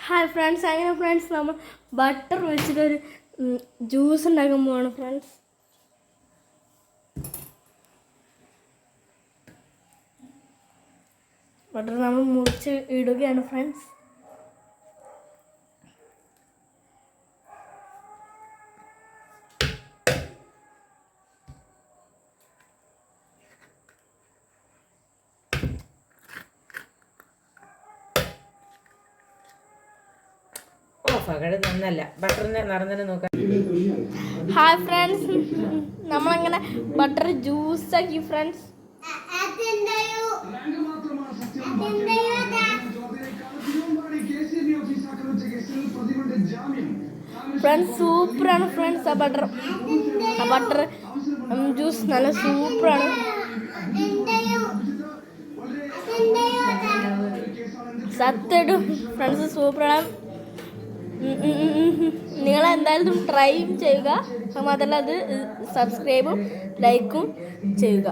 Hi friends, അങ്ങനെ friends നമ്മൾ butter വെച്ചിട്ടൊരു ജ്യൂസ് ഉണ്ടാക്കാൻ പോവാണ് ഫ്രണ്ട്സ്. ബട്ടർ നമ്മൾ മുറിച്ച് ഇടുകയാണ് ഫ്രണ്ട്സ്. ഹായ് ഫ്രണ്ട്സ്, നമ്മളങ്ങനെ ബട്ടർ ജ്യൂസാക്കി ഫ്രണ്ട്സ്. ഫ്രണ്ട്സ് സൂപ്പറാണ് ഫ്രണ്ട്സ്. ആ ബട്ടർ ജ്യൂസ് നല്ല സൂപ്പറാണ്. സത്യമായിട്ടും ഫ്രണ്ട്സ് സൂപ്പറാണ്. നിങ്ങളെന്തായാലും ട്രൈ ചെയ്യുക. മാത്രമല്ല അത് സബ്സ്ക്രൈബും ലൈക്കും ചെയ്യുക.